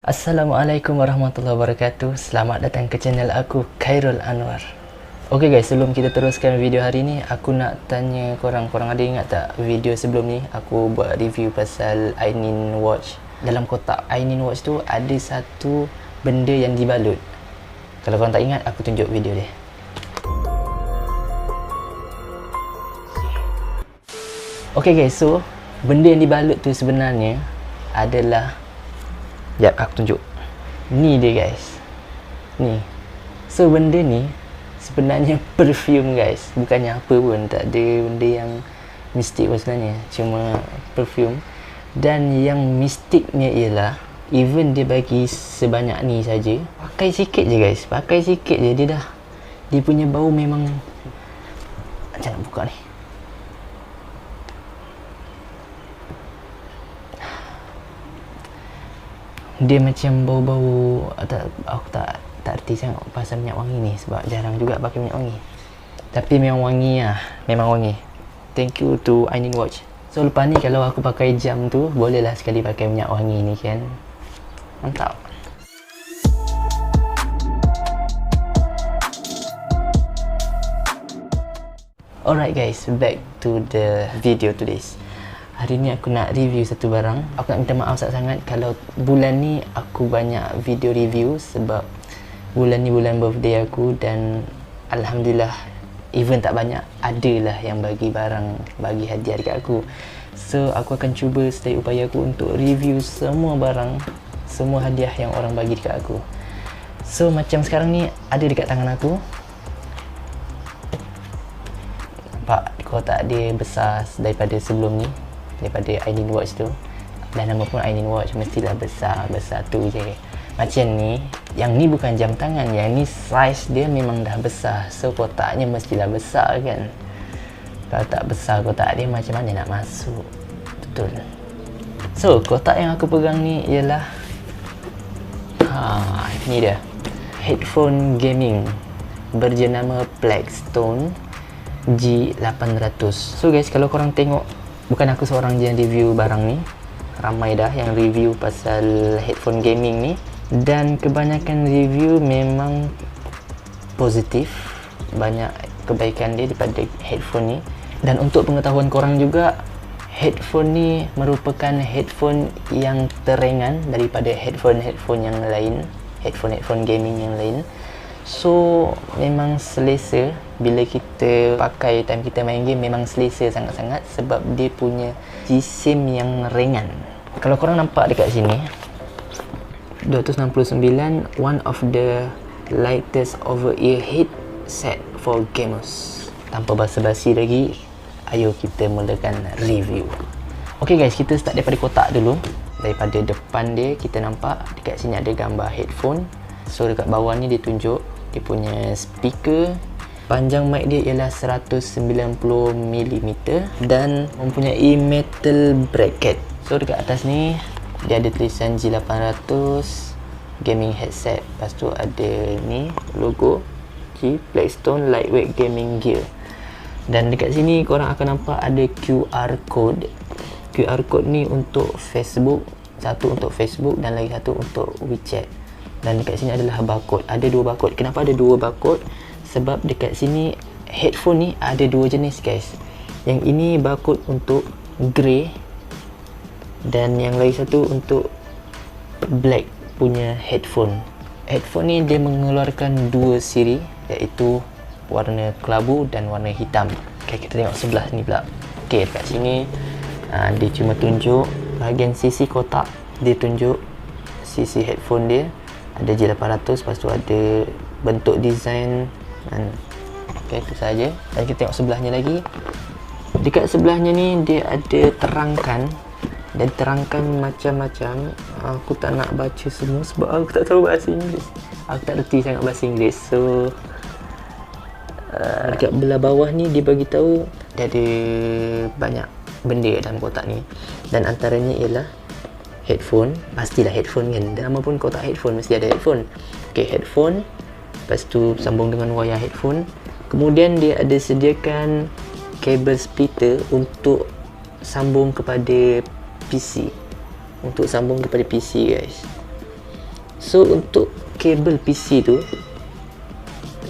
Assalamualaikum warahmatullahi wabarakatuh. Selamat datang ke channel aku, Khairul Anwar. Okay guys, sebelum kita teruskan video hari ni, aku nak tanya korang ada ingat tak video sebelum ni aku buat review pasal Ainin Watch. Dalam kotak Ainin Watch tu ada satu benda yang dibalut. Kalau korang tak ingat, aku tunjuk video dia. Okay guys, so benda yang dibalut tu sebenarnya adalah, sekejap aku tunjuk. Ni dia guys. Ni. So benda ni sebenarnya perfume guys. Bukannya apa pun. Tak ada benda yang mistik pun sebenarnya. Cuma perfume. Dan yang mistiknya ialah, even dia bagi sebanyak ni saja, pakai sikit je guys. Pakai sikit je dia dah, dia punya bau memang, macam nak buka ni. Dia macam bau-bau, aku tak erti sangat pasal minyak wangi ni, sebab jarang juga pakai minyak wangi. Tapi memang wangi lah, memang wangi. Thank you to Ainin Watch. So lepas ni kalau aku pakai jam tu, bolehlah sekali pakai minyak wangi ni kan. Mantap. Alright guys, back to the video today. Hari ni aku nak review satu barang. Aku nak minta maaf sangat kalau bulan ni aku banyak video review, sebab bulan ni bulan birthday aku dan Alhamdulillah, even tak banyak, adalah yang bagi barang, bagi hadiah dekat aku. So aku akan cuba sedaya upaya aku untuk review semua barang, semua hadiah yang orang bagi dekat aku. So macam sekarang ni ada dekat tangan aku. Nampak kotak dia besar daripada sebelum ni, daripada Ainin Watch tu. Dan nama pun Ainin Watch, mestilah besar tu je. Macam ni, yang ni bukan jam tangan, yang ni size dia memang dah besar. So kotaknya mestilah besar kan. Kalau tak besar kotak dia, macam mana nak masuk? Betul. So kotak yang aku pegang ni ialah, ni dia, headphone gaming berjenama Blackstone G800. So guys, kalau korang tengok, bukan aku seorang je yang review barang ni, ramai dah yang review pasal headphone gaming ni, dan kebanyakan review memang positif, banyak kebaikan dia daripada headphone ni. Dan untuk pengetahuan korang juga, headphone ni merupakan headphone yang teringan daripada headphone yang lain, headphone gaming yang lain. So memang selesa bila kita pakai time kita main game, memang selesa sangat-sangat sebab dia punya jisim yang ringan. Kalau korang nampak dekat sini, 269, one of the lightest over-ear headset for gamers. Tanpa basa-basi lagi, ayo kita mulakan review. Okay guys, kita start daripada kotak dulu. Daripada depan dia, kita nampak dekat sini ada gambar headphone. So dekat bawah ni dia tunjuk dia punya speaker. Panjang mic dia ialah 190mm dan mempunyai metal bracket. So dekat atas ni dia ada tulisan G800 gaming headset. Lepas tu ada ni logo G Blackstone lightweight gaming gear. Dan dekat sini korang akan nampak ada QR code. QR code ni untuk Facebook, satu untuk Facebook dan lagi satu untuk WeChat. Dan dekat sini adalah barcode. Ada dua barcode. Kenapa ada dua barcode? Sebab dekat sini headphone ni ada dua jenis guys. Yang ini barcode untuk grey dan yang lagi satu untuk black punya headphone. Headphone ni dia mengeluarkan dua siri, iaitu warna kelabu dan warna hitam. Okay, kita tengok sebelah ni pula. Okay, dekat sini dia cuma tunjuk bahagian sisi kotak, dia tunjuk sisi headphone dia. Ada G800, lepas tu ada bentuk design. Okay, itu saja. Dan kita tengok sebelahnya lagi. Dekat sebelahnya ni dia ada terangkan, dan terangkan macam-macam. Aku tak nak baca semua sebab aku tak tahu bahasa Inggeris. Aku tak reti sangat bahasa Inggeris. So dekat belah bawah ni dia bagi tahu dia ada banyak benda dalam kotak ni, dan antaranya ialah headphone. Pastilah headphone kan, nama pun kotak headphone, mesti ada headphone. Okay, headphone. Lepas tu sambung dengan wayar headphone. Kemudian dia ada sediakan kabel splitter untuk sambung kepada PC. Untuk sambung kepada PC guys. So untuk kabel PC tu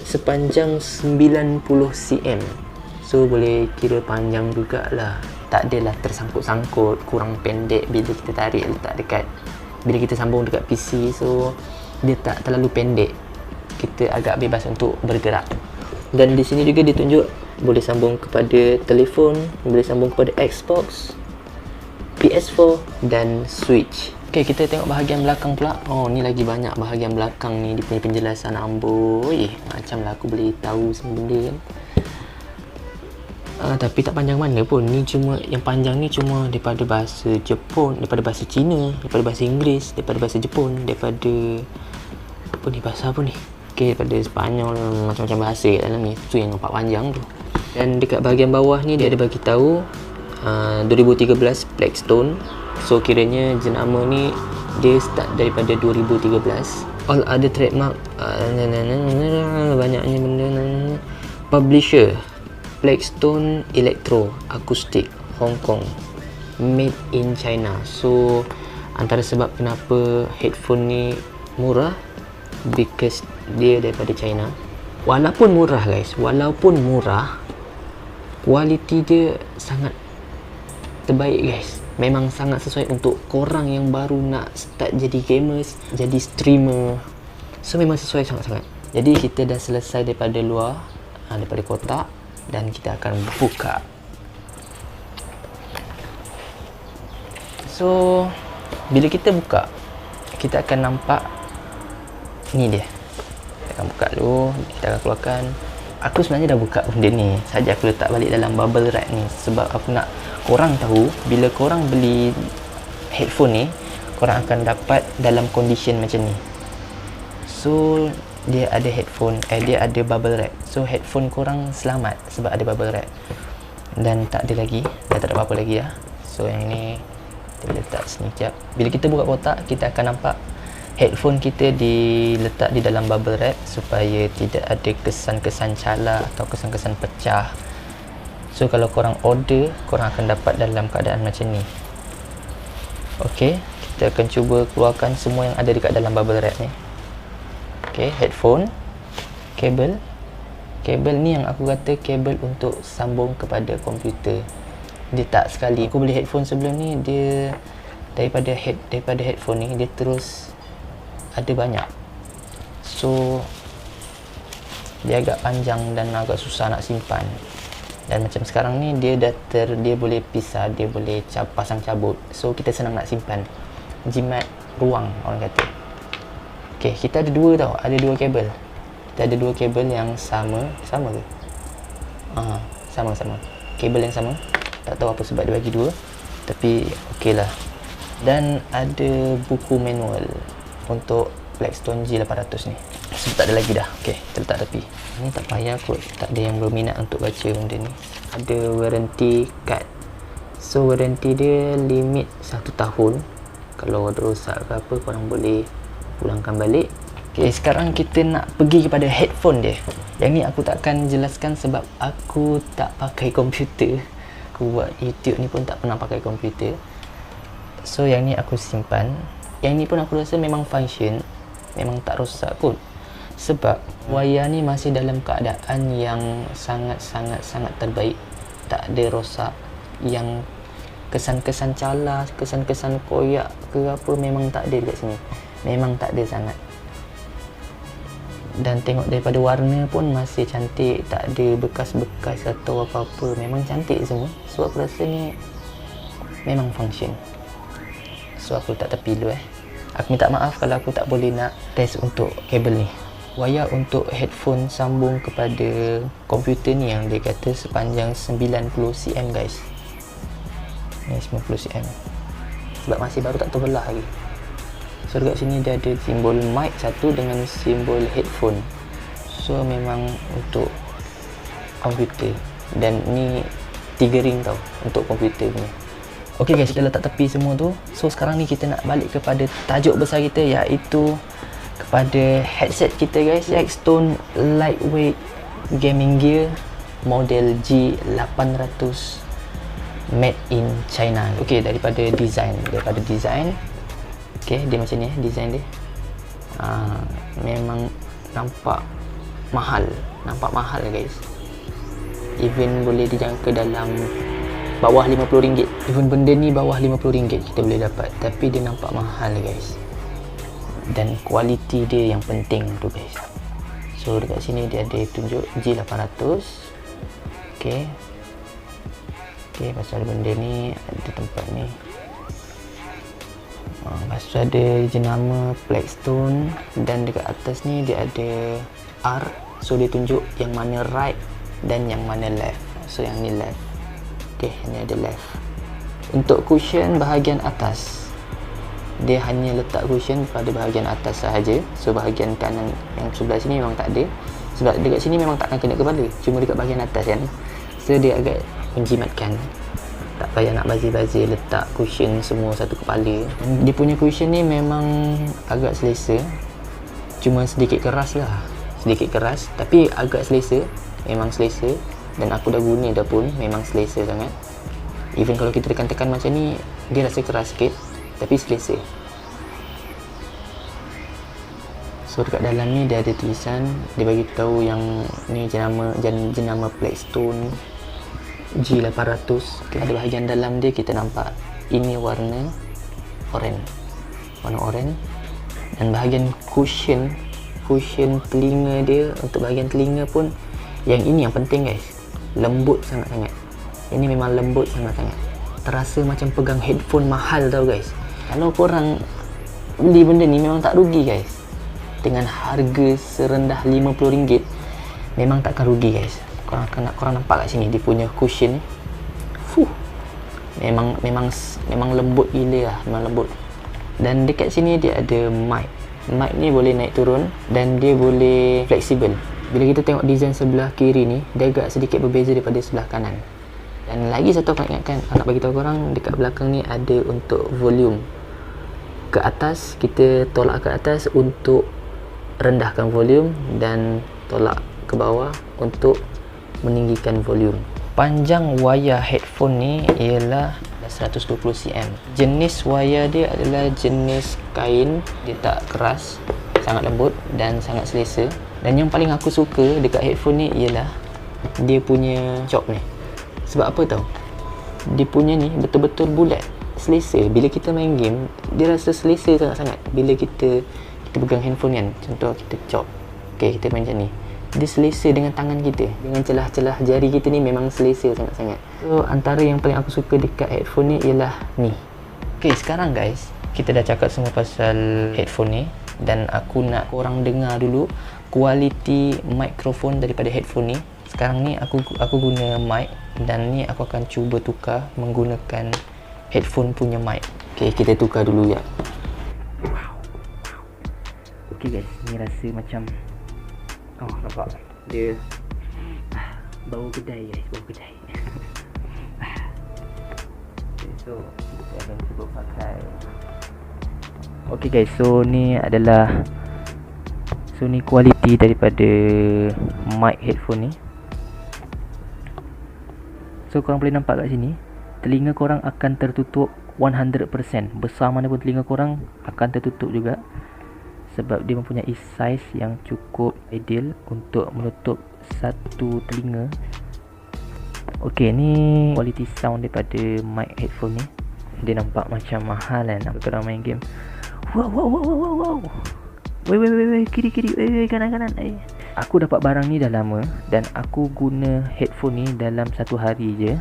sepanjang 90 cm. So boleh kira panjang jugalah. Tak adalah tersangkut-sangkut, kurang pendek bila kita tarik letak dekat, bila kita sambung dekat PC. So dia tak terlalu pendek, kita agak bebas untuk bergerak. Dan di sini juga ditunjuk boleh sambung kepada telefon, boleh sambung kepada Xbox, PS4 dan Switch. Okay, kita tengok bahagian belakang pula. Oh, ni lagi banyak bahagian belakang ni, dia punya penjelasan. Amboi, macam lah aku boleh tahu semua benda kan. Tapi tak panjang mana pun. Ni cuma, yang panjang ni cuma daripada bahasa Jepun, daripada bahasa Cina, daripada bahasa Inggeris, daripada bahasa Jepun, daripada apa ni, bahasa apa ni? Okay, daripada Sepanyol, macam-macam bahasa kat dalam ni. Tu yang nampak panjang tu. Dan dekat bahagian bawah ni dia ada bagi tahu 2013 Blackstone. So kiranya jenama ni dia start daripada 2013. All other trademark banyaknya benda. Publisher Blackstone Electro Acoustic Hong Kong, made in China. So antara sebab kenapa headphone ni murah, because dia daripada China. Walaupun murah guys, walaupun murah, kualiti dia sangat terbaik guys. Memang sangat sesuai untuk korang yang baru nak start jadi gamers, jadi streamer. So memang sesuai sangat-sangat. Jadi kita dah selesai daripada luar, daripada kotak, dan kita akan buka. So bila kita buka, kita akan nampak ni dia. Kita akan buka dulu, kita akan keluarkan. Aku sebenarnya dah buka benda ni, saja aku letak balik dalam bubble wrap ni sebab aku nak korang tahu bila korang beli headphone ni, korang akan dapat dalam condition macam ni. So dia ada headphone, dia ada bubble wrap. So headphone korang selamat sebab ada bubble wrap. Dan tak ada lagi, dah tak ada apa-apa lagi lah. So yang ni kita letak sini sekejap. Bila kita buka kotak, kita akan nampak headphone kita diletak di dalam bubble wrap supaya tidak ada kesan-kesan cala atau kesan-kesan pecah. So kalau korang order, korang akan dapat dalam keadaan macam ni. Okay, kita akan cuba keluarkan semua yang ada dekat dalam bubble wrap ni. Okay, headphone, kabel. Kabel ni yang aku kata kabel untuk sambung kepada komputer. Dia tak sekali. Aku beli headphone sebelum ni, dia daripada headphone ni dia terus ada banyak. So dia agak panjang dan agak susah nak simpan. Dan macam sekarang ni dia dia boleh pisah, dia boleh pasang cabut. So kita senang nak simpan. Jimat ruang orang kata. Okay, kita ada dua tau, ada dua kabel. Kita ada dua kabel yang sama ke? Sama. Kabel yang sama. Tak tahu apa sebab dia bagi dua, tapi okey lah. Dan ada buku manual untuk Blackstone G800 ni. So tak ada lagi dah. Okey, kita letak tepi. Ni tak payah kot, tak ada yang berminat untuk baca benda ni. Ada warranty card. So warranty dia limit 1 tahun. Kalau ada rosak ke apa, korang boleh pulangkan balik. Okay, sekarang kita nak pergi kepada headphone dia. Yang ni aku takkan jelaskan sebab aku tak pakai komputer. Aku buat YouTube ni pun tak pernah pakai komputer. So yang ni aku simpan. Yang ni pun aku rasa memang function, memang tak rosak pun. Sebab wayar ni masih dalam keadaan yang sangat terbaik. Tak ada rosak. Yang kesan-kesan cala, kesan-kesan koyak ke apa memang tak ada dekat sini. Memang tak ada sangat. Dan tengok daripada warna pun masih cantik, tak ada bekas-bekas atau apa-apa. Memang cantik semua. So aku rasa ni memang function. So aku letak tepi dulu Aku minta maaf kalau aku tak boleh nak test untuk kabel ni. Wayar untuk headphone sambung kepada komputer ni yang dia kata sepanjang 90 cm guys. Ni 90 cm. Sebab masih baru tak terbelah lagi. So dekat sini dia ada simbol mic satu dengan simbol headphone. So memang untuk komputer. Dan ni 3 ring tau untuk komputer punya. Ok guys, kita letak tepi semua tu. So sekarang ni kita nak balik kepada tajuk besar kita, iaitu kepada headset kita guys. Blackstone Lightweight Gaming Gear model G800 made in China. Ok, daripada design. Ok, dia macam ni design dia. Memang nampak mahal guys. Even boleh dijangka dalam bawah RM50. Even benda ni bawah RM50 kita boleh dapat, tapi dia nampak mahal guys. Dan kualiti dia yang penting tu guys. So dekat sini dia ada tunjuk G800. Okay, pasal benda ni ada tempat ni. Lepas tu ada jenama Blackstone, dan dekat atas ni dia ada R. So dia tunjuk yang mana right dan yang mana left. So yang ni left. Okay, ni ada left. Untuk cushion bahagian atas, dia hanya letak cushion pada bahagian atas sahaja. So bahagian kanan yang sebelah sini memang tak ada, sebab dekat sini memang takkan kena kepala, cuma dekat bahagian atas kan. So dia agak menjimatkan, tak payah nak bazir-bazir letak cushion semua satu kepala. Dia punya cushion ni memang agak selesa, cuma sedikit keras lah, sedikit keras, tapi agak selesa, memang selesa. Dan aku dah guna dah pun, memang selesa sangat. Even kalau kita tekan-tekan macam ni, dia rasa keras sikit, tapi selesa. So dekat dalam ni dia ada tulisan, dia bagi tahu yang ni jenama Blackstone G800. Ada bahagian dalam dia kita nampak ini warna oranye. Dan bahagian cushion telinga dia, untuk bahagian telinga pun, yang ini yang penting guys, lembut sangat-sangat. Ini memang lembut sangat-sangat, terasa macam pegang headphone mahal tau guys. Kalau korang beli benda ni memang tak rugi guys. Dengan harga serendah RM50 memang takkan rugi guys. Korang nampak kat sini dia punya cushion ni. Memang lembut gila lah, memang lembut. Dan dekat sini dia ada mic. Mic ni boleh naik turun dan dia boleh fleksibel. Bila kita tengok design sebelah kiri ni, dia agak sedikit berbeza daripada sebelah kanan. Dan lagi satu aku nak ingatkan, nak bagi tahu korang, dekat belakang ni ada untuk volume. Ke atas, kita tolak ke atas untuk rendahkan volume, dan tolak ke bawah untuk meninggikan volume. Panjang wayar headphone ni ialah 120 cm. Jenis wayar dia adalah jenis kain, dia tak keras, sangat lembut dan sangat selesa. Dan yang paling aku suka dekat headphone ni ialah dia punya chop ni. Sebab apa tau? Dia punya ni betul-betul bulat, selesa. Bila kita main game, dia rasa selesa sangat-sangat. Bila kita pegang handphone kan, contoh kita chop, okay, kita main macam ni, dia selesa dengan tangan kita, dengan celah-celah jari kita ni memang selesa sangat-sangat. So antara yang paling aku suka dekat headphone ni ialah ni. Okay, sekarang guys, kita dah cakap semua pasal headphone ni, dan aku nak korang dengar dulu kualiti mikrofon daripada headphone ni. Sekarang ni aku guna mic, dan ni aku akan cuba tukar menggunakan headphone punya mic. Okay, kita tukar dulu ya. Okay guys, ni rasa macam, nampak dia bau kedai guys, bau kedai. Okay, so kita akan cuba pakai. Okay guys, so ni kualiti daripada mic headphone ni. So korang boleh nampak kat sini, telinga korang akan tertutup 100%. Besar mana pun telinga korang akan tertutup juga, sebab dia mempunyai size yang cukup ideal untuk menutup satu telinga. Okay, ni quality sound daripada mic headphone ni. Dia nampak macam mahal kan nak korang main game. Wow. Wait, kiri, kanan. Aku dapat barang ni dah lama, dan aku guna headphone ni dalam satu hari je.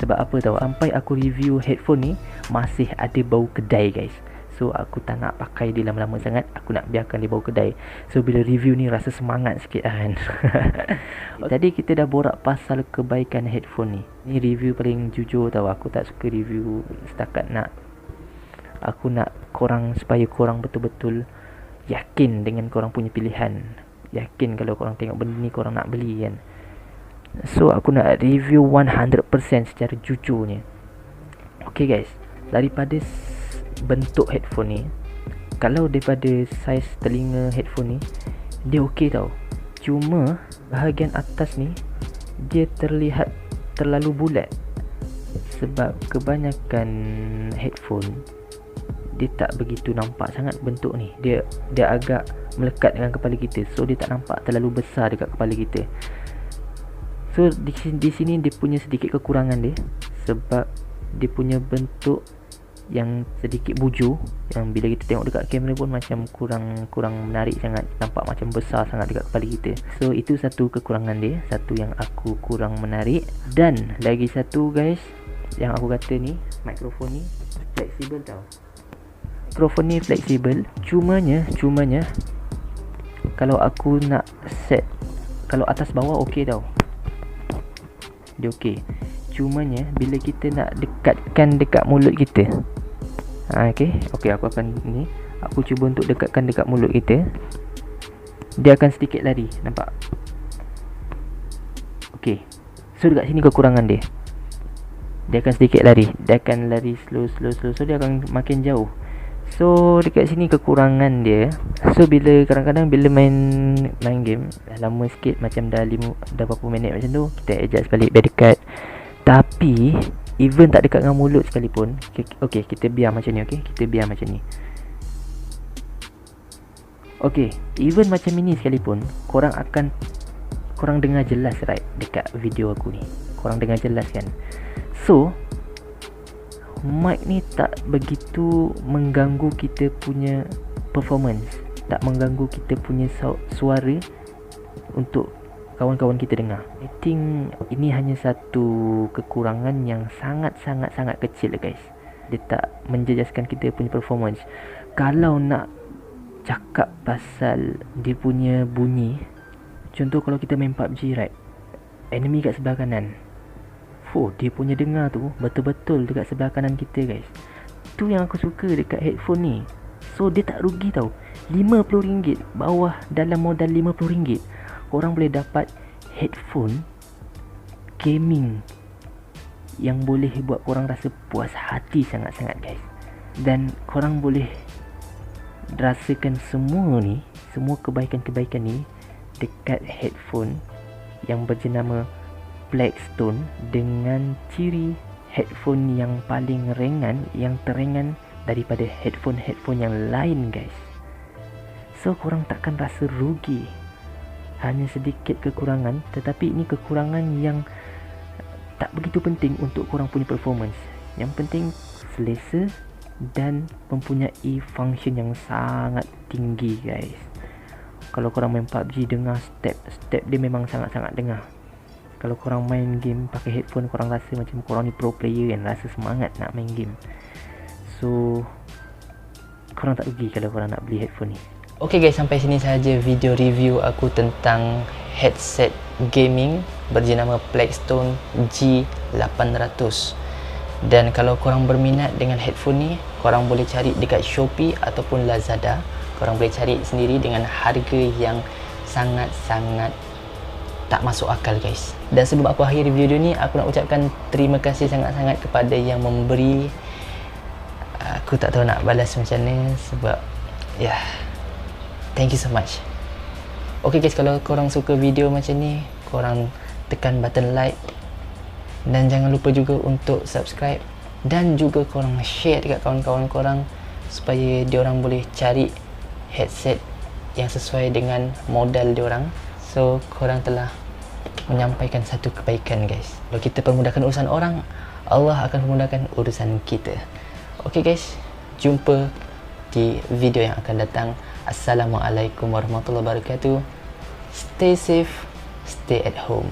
Sebab apa tahu? Sampai aku review headphone ni masih ada bau kedai guys. So aku tak nak pakai dia lama-lama sangat, aku nak biarkan dia bau kedai. So bila review ni rasa semangat sikit kan. Tadi kita dah borak pasal kebaikan headphone ni. Ni review paling jujur tahu. Aku tak suka review setakat nak, aku nak korang, supaya korang betul-betul yakin dengan korang punya pilihan. Yakin kalau korang tengok benda ni korang nak beli kan. So aku nak review 100% secara jujurnya. Okay guys, daripada bentuk headphone ni, kalau daripada saiz telinga headphone ni, dia okey tau. Cuma bahagian atas ni dia terlihat terlalu bulat. Sebab kebanyakan headphone dia tak begitu nampak sangat bentuk ni. Dia agak melekat dengan kepala kita, so dia tak nampak terlalu besar dekat kepala kita. So di sini dia punya sedikit kekurangan dia, sebab dia punya bentuk yang sedikit bujur, yang bila kita tengok dekat kamera pun macam kurang menarik sangat, nampak macam besar sangat dekat kepala kita. So itu satu kekurangan dia, satu yang aku kurang menarik. Dan lagi satu guys, yang aku kata ni, mikrofon ni fleksibel tau. Mikrofon ni fleksibel, cumanya kalau aku nak set, kalau atas bawah okey tau, dia okey. Cumanya bila kita nak dekatkan dekat mulut kita, okey, aku akan ni, aku cuba untuk dekatkan dekat mulut kita, dia akan sedikit lari, nampak? Okey, so dekat sini kekurangan dia. Dia akan sedikit lari, dia akan lari slow, so dia akan makin jauh. So dekat sini kekurangan dia. So bila kadang-kadang bila main game lama sikit, macam dah berapa minit macam tu, kita adjust balik biar dekat. Tapi even tak dekat dengan mulut sekalipun, okey, kita biar macam ni, okey, kita biar macam ni. Okey, even macam ini sekalipun, korang dengar jelas right dekat video aku ni. Korang dengar jelas kan? So mic ni tak begitu mengganggu kita punya performance, tak mengganggu kita punya suara untuk kawan-kawan kita dengar. I think ini hanya satu kekurangan yang sangat kecil guys. Dia tak menjejaskan kita punya performance. Kalau nak cakap pasal dia punya bunyi, contoh kalau kita main PUBG right, enemy kat sebelah kanan, dia punya dengar tu betul-betul dekat sebelah kanan kita guys. Tu yang aku suka dekat headphone ni. So dia tak rugi tau. RM50 bawah, dalam modal RM50 korang boleh dapat headphone gaming yang boleh buat korang rasa puas hati sangat-sangat guys. Dan korang boleh rasakan semua kebaikan-kebaikan ni dekat headphone yang berjenama Blackstone, dengan ciri headphone yang paling ringan, yang terengan daripada headphone yang lain guys. So korang takkan rasa rugi. Hanya sedikit kekurangan, tetapi ini kekurangan yang tak begitu penting untuk korang punya performance. Yang penting selesa dan mempunyai function yang sangat tinggi guys. Kalau korang main PUBG, dengar step dia memang sangat-sangat dengar. Kalau korang main game pakai headphone, korang rasa macam korang ni pro player kan, rasa semangat nak main game. So korang tak rugi kalau korang nak beli headphone ni. Okay guys, sampai sini saja video review aku tentang headset gaming berjenama Blackstone G800. Dan kalau korang berminat dengan headphone ni, korang boleh cari dekat Shopee ataupun Lazada. Korang boleh cari sendiri dengan harga yang sangat-sangat tak masuk akal guys. Dan sebelum aku akhiri video ni, aku nak ucapkan terima kasih sangat-sangat kepada yang memberi. Aku tak tahu nak balas macam mana, sebab thank you so much. Okay guys, kalau korang suka video macam ni, korang tekan button like, dan jangan lupa juga untuk subscribe, dan juga korang share dekat kawan-kawan korang supaya diorang boleh cari headset yang sesuai dengan modal diorang. So korang telah menyampaikan satu kebaikan guys. Kalau kita permudahkan urusan orang, Allah akan memudahkan urusan kita. Okay guys, jumpa di video yang akan datang. Assalamualaikum warahmatullahi wabarakatuh. Stay safe, stay at home.